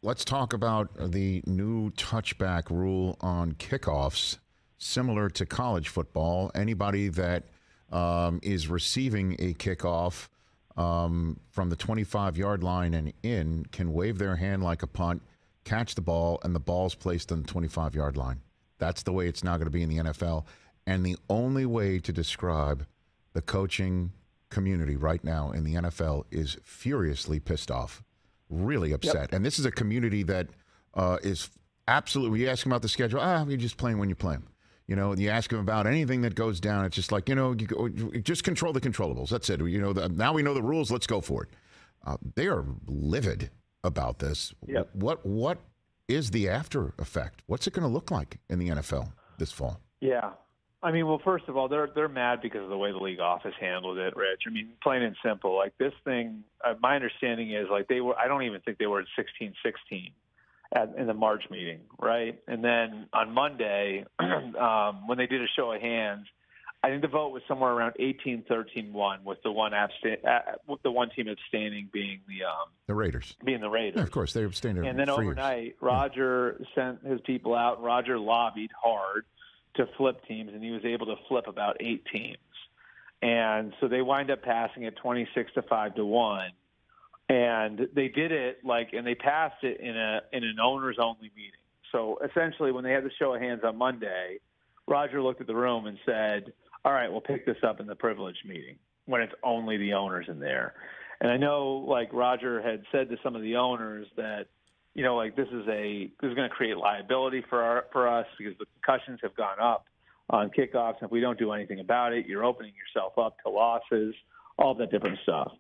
let's talk about the new touchback rule on kickoffs, similar to college football. Anybody that is receiving a kickoff from the 25-yard line and in can wave their hand like a punt, catch the ball, and the ball's placed on the 25-yard line. That's the way it's now going to be in the NFL. And the only way to describe the coaching community right now in the NFL is furiously pissed off, really upset. Yep. And this is a community that is absolutely, you ask them about the schedule, you're just playing when you play them. You know, you ask them about anything that goes down, it's just like, you just control the controllables. That's it. Now we know the rules, let's go for it. They are livid about this. Yep. What is the after effect? What's it going to look like in the NFL this fall? Yeah. I mean, well, first of all, they're mad because of the way the league office handled it, Rich. I mean, plain and simple. Like this thing, my understanding is like I don't even think they were at 16-16 in the March meeting, right? And then on Monday, when they did a show of hands, I think the vote was somewhere around 18-13-1, with the one team abstaining being the Raiders. Being the Raiders. Yeah, of course, they abstained. And then overnight, Roger sent his people out. And Roger lobbied hard to flip teams, and he was able to flip about 8 teams. And so they wind up passing it 26-5-1. And they did it and they passed it in an owners only meeting. So essentially when they had the show of hands on Monday, Roger looked at the room and said, all right, we'll pick this up in the privilege meeting when it's only the owners in there. And I know Roger had said to some of the owners that, this is going to create liability for us because the concussions have gone up on kickoffs. And if we don't do anything about it, you're opening yourself up to losses, all that different stuff.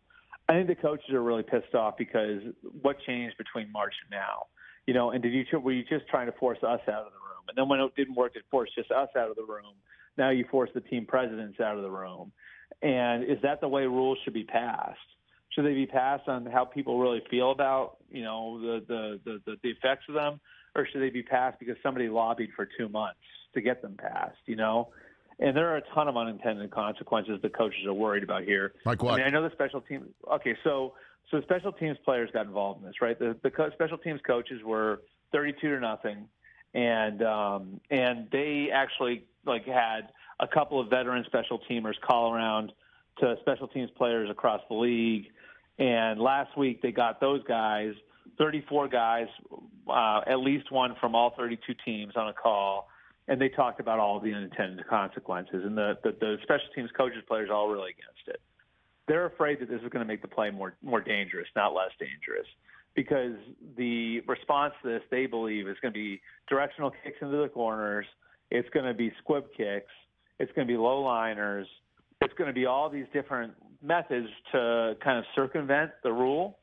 I think the coaches are really pissed off because what changed between March and now? And were you just trying to force us out of the room? And then when it didn't work, it forced just us out of the room. Now you force the team presidents out of the room. And is that the way rules should be passed? Should they be passed on how people really feel about, the effects of them? Or should they be passed because somebody lobbied for 2 months to get them passed, And there are a ton of unintended consequences the coaches are worried about here. Like what? I mean, I know the special team. Okay, so special teams players got involved in this, right? The special teams coaches were 32-0, and they actually had a couple of veteran special teamers call around to special teams players across the league. And last week they got those guys, 34 guys, at least one from all 32 teams on a call. And they talked about all of the unintended consequences. And the special teams coaches, players, all really against it. They're afraid that this is going to make the play more dangerous, not less dangerous, because the response to this, they believe, is going to be directional kicks into the corners. It's going to be squib kicks. It's going to be low liners. It's going to be all these different methods to kind of circumvent the rule.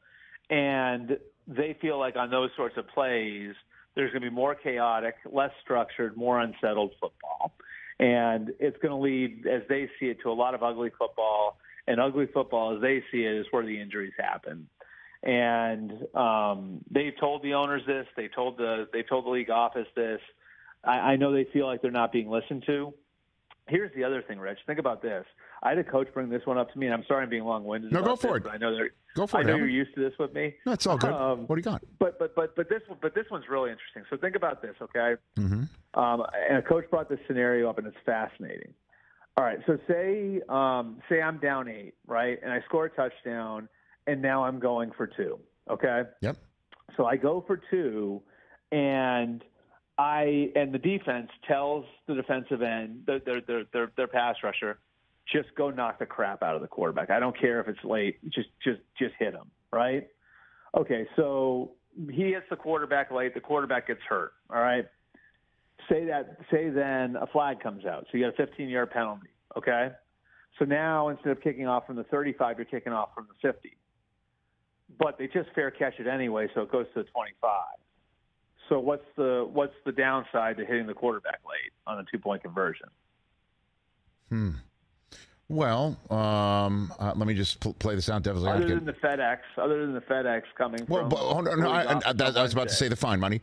And they feel like on those sorts of plays, there's going to be more chaotic, less structured, more unsettled football. And it's going to lead, as they see it, to a lot of ugly football. And ugly football, as they see it, is where the injuries happen. And they told the owners this. They told the league office this. I know they feel like they're not being listened to. Here's the other thing, Rich. Think about this. I had a coach bring this one up to me, and I'm sorry I'm being long-winded. No, go for it. I know go for it. I know you're used to this with me. No, it's all good. What do you got? But this one's really interesting. So think about this, okay? Mm-hmm. And a coach brought this scenario up, and it's fascinating. All right, so say I'm down 8, right, and I score a touchdown, and now I'm going for 2. Okay. Yep. So I go for 2, and the defense tells the defensive end, their pass rusher, just go knock the crap out of the quarterback. I don't care if it's late. Just hit him, right? Okay, so he hits the quarterback late. The quarterback gets hurt, all right? Say then a flag comes out. So you got a 15-yard penalty, okay? So now instead of kicking off from the 35, you're kicking off from the 50. But they just fair catch it anyway, so it goes to the 25. So what's the downside to hitting the quarterback late on a 2-point conversion? Well, let me just play this out, devil's advocate. Other than the FedEx coming from. Well, I was about to say the fine money.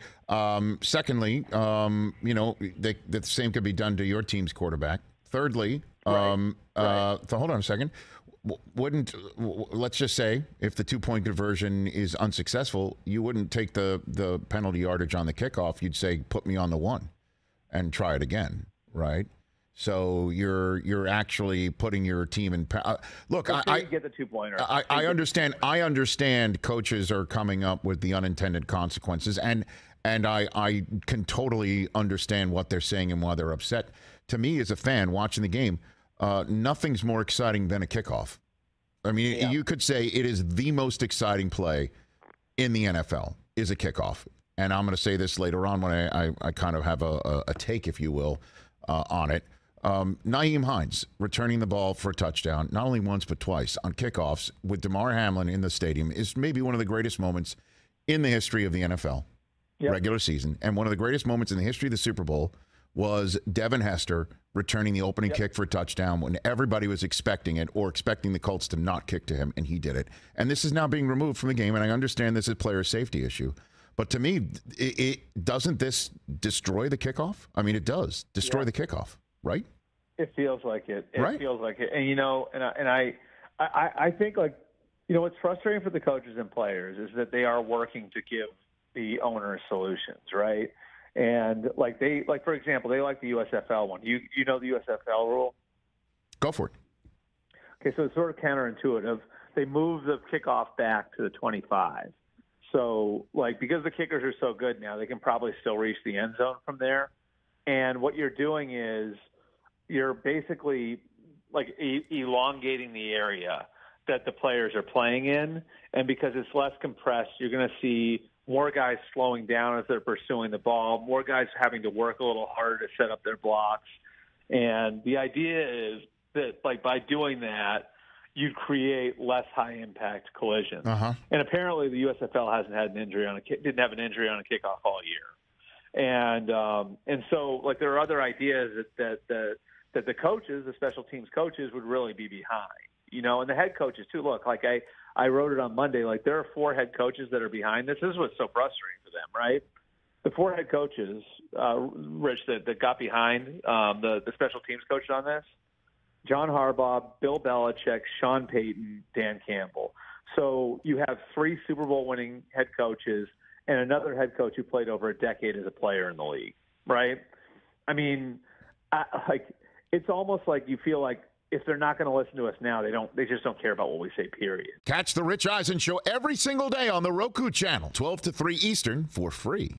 Secondly, the same could be done to your team's quarterback. Thirdly, right. So hold on a second. let's just say if the 2-point conversion is unsuccessful, you wouldn't take the penalty yardage on the kickoff. You'd say, put me on the 1 and try it again, right? So you're actually putting your team in. Look, I get the 2-pointer. I understand. I understand coaches are coming up with the unintended consequences, and I can totally understand what they're saying and why they're upset. To me, as a fan watching the game, nothing's more exciting than a kickoff. I mean, you could say it is the most exciting play in the NFL is a kickoff. And I'm going to say this later on when I kind of have a take, if you will, on it. Nyheim Hines returning the ball for a touchdown, not only once but twice on kickoffs with Damar Hamlin in the stadium is maybe one of the greatest moments in the history of the NFL regular season. And one of the greatest moments in the history of the Super Bowl was Devin Hester returning the opening kick for a touchdown when everybody was expecting it or expecting the Colts to not kick to him, and he did it. And this is now being removed from the game, and I understand this is a player safety issue. But to me, it doesn't this destroy the kickoff? I mean, it does destroy the kickoff. Right? It feels like it. It feels like it. And, you know, I think, like, you know, what's frustrating for the coaches and players is that they are working to give the owners solutions, right? And, like, for example, they like the USFL one. You know the USFL rule? Go for it. Okay, so it's sort of counterintuitive. They move the kickoff back to the 25. So, like, because the kickers are so good now, they can probably still reach the end zone from there. And what you're doing is you're basically like elongating the area that the players are playing in. And because it's less compressed, you're going to see more guys slowing down as they're pursuing the ball, more guys having to work a little harder to set up their blocks. And the idea is that, like, by doing that, you create less high-impact collisions. And apparently the USFL hasn't had an injury didn't have an injury on a kickoff all year. And so, like, there are other ideas that the coaches, the special teams coaches, would really be behind, you know, and the head coaches too. Look, like I wrote it on Monday, like there are 4 head coaches that are behind this. This is what's so frustrating for them, right? The 4 head coaches, Rich, that got behind the special teams coach on this: John Harbaugh, Bill Belichick, Sean Payton, Dan Campbell. So you have 3 Super Bowl winning head coaches and another head coach who played over a decade as a player in the league, right? I mean, it's almost like you feel like if they're not going to listen to us now, they just don't care about what we say, period. Catch the Rich Eisen Show every single day on the Roku channel, 12 to 3 Eastern, for free.